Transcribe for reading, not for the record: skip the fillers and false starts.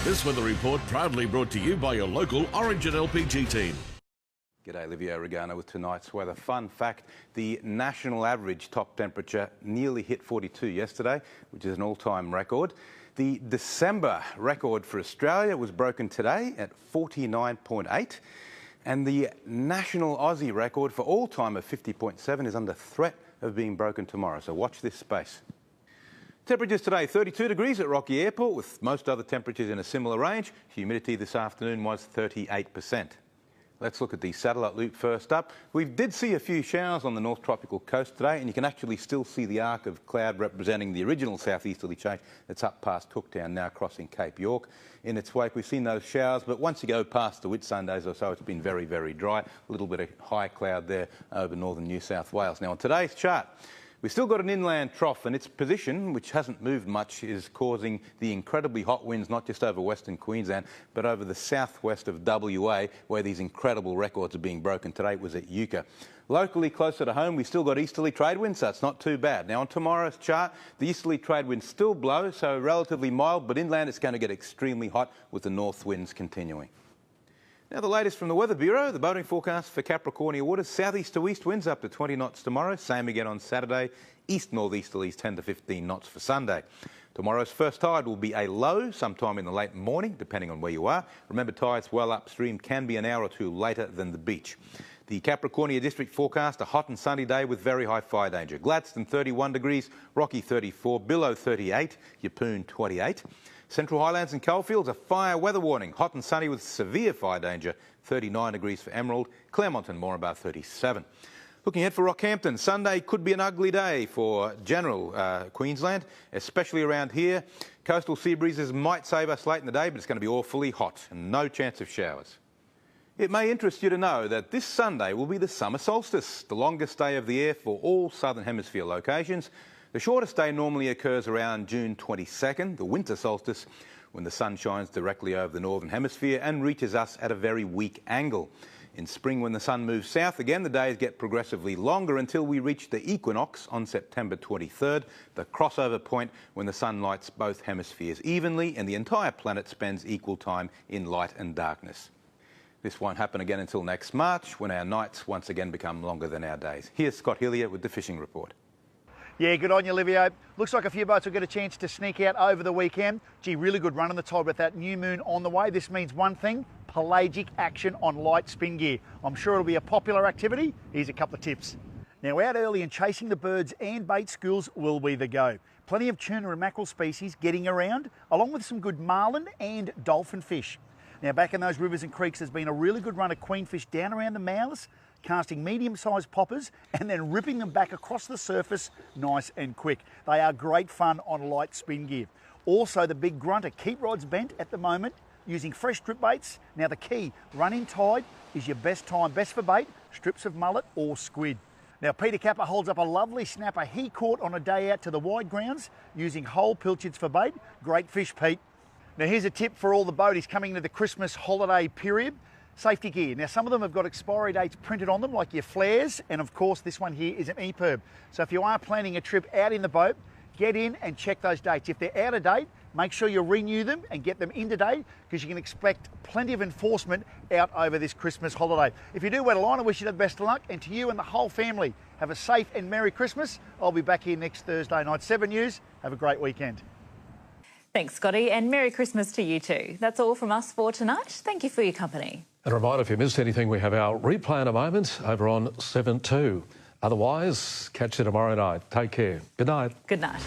This weather report proudly brought to you by your local Origin LPG team. G'day, Livio, Regano with tonight's weather. Fun fact, the national average top temperature nearly hit 42 yesterday, which is an all-time record. The December record for Australia was broken today at 49.8, and the national Aussie record for all time of 50.7 is under threat of being broken tomorrow, so watch this space. Temperatures today, 32 degrees at Rocky Airport, with most other temperatures in a similar range. Humidity this afternoon was 38%. Let's look at the satellite loop first up. We did see a few showers on the North Tropical Coast today, and you can actually still see the arc of cloud representing the original southeasterly change that's up past Cooktown, now crossing Cape York. In its wake, we've seen those showers, but once you go past the Whitsundays or so, it's been very, very dry. A little bit of high cloud there over northern New South Wales. Now, on today's chart, we've still got an inland trough, and its position, which hasn't moved much, is causing the incredibly hot winds not just over Western Queensland, but over the southwest of WA, where these incredible records are being broken. Today it was at Yucca. Locally, closer to home, we've still got easterly trade winds, so it's not too bad. Now, on tomorrow's chart, the easterly trade winds still blow, so relatively mild, but inland it's going to get extremely hot with the north winds continuing. Now, the latest from the Weather Bureau, the boating forecast for Capricornia waters, southeast to east winds up to 20 knots tomorrow, same again on Saturday, east-northeasterlies 10 to 15 knots for Sunday. Tomorrow's first tide will be a low sometime in the late morning, depending on where you are. Remember, tides well upstream can be an hour or two later than the beach. The Capricornia district forecast, a hot and sunny day with very high fire danger. Gladstone 31 degrees, Rocky 34, Billow 38, Yeppoon 28. Central Highlands and Coalfields, a fire weather warning. Hot and sunny with severe fire danger, 39 degrees for Emerald. Claremont and Moranbah 37. Looking ahead for Rockhampton, Sunday could be an ugly day for general Queensland, especially around here. Coastal sea breezes might save us late in the day, but it's going to be awfully hot and no chance of showers. It may interest you to know that this Sunday will be the summer solstice, the longest day of the year for all Southern Hemisphere locations. The shortest day normally occurs around June 22nd, the winter solstice, when the sun shines directly over the Northern Hemisphere and reaches us at a very weak angle. In spring, when the sun moves south again, the days get progressively longer until we reach the equinox on September 23rd, the crossover point when the sun lights both hemispheres evenly and the entire planet spends equal time in light and darkness. This won't happen again until next March, when our nights once again become longer than our days. Here's Scott Hillier with the Fishing Report. Yeah, good on you, Livio. Looks like a few boats will get a chance to sneak out over the weekend. Gee, really good run on the tide with that new moon on the way. This means one thing, pelagic action on light spin gear. I'm sure it'll be a popular activity. Here's a couple of tips. Now, out early and chasing the birds and bait schools will be the go. Plenty of tuna and mackerel species getting around, along with some good marlin and dolphin fish. Now, back in those rivers and creeks, there's been a really good run of queenfish down around the mouths, casting medium-sized poppers and then ripping them back across the surface nice and quick. They are great fun on light spin gear. Also, the big grunter, keep rods bent at the moment using fresh strip baits. Now, the key, running tide is your best time, best for bait, strips of mullet or squid. Now, Peter Capper holds up a lovely snapper he caught on a day out to the wide grounds using whole pilchards for bait. Great fish, Pete. Now, here's a tip for all the boaties coming into the Christmas holiday period. Safety gear. Now, some of them have got expiry dates printed on them, like your flares, and of course this one here is an EPIRB. So if you are planning a trip out in the boat, get in and check those dates. If they're out of date, make sure you renew them and get them into date, because you can expect plenty of enforcement out over this Christmas holiday. If you do wet a line, I wish you the best of luck, and to you and the whole family, have a safe and Merry Christmas. I'll be back here next Thursday night, 7 News. Have a great weekend. Thanks, Scotty, and Merry Christmas to you too. That's all from us for tonight. Thank you for your company. And a reminder, if you missed anything, we have our replay in a moment over on 7/2. Otherwise, catch you tomorrow night. Take care. Good night. Good night.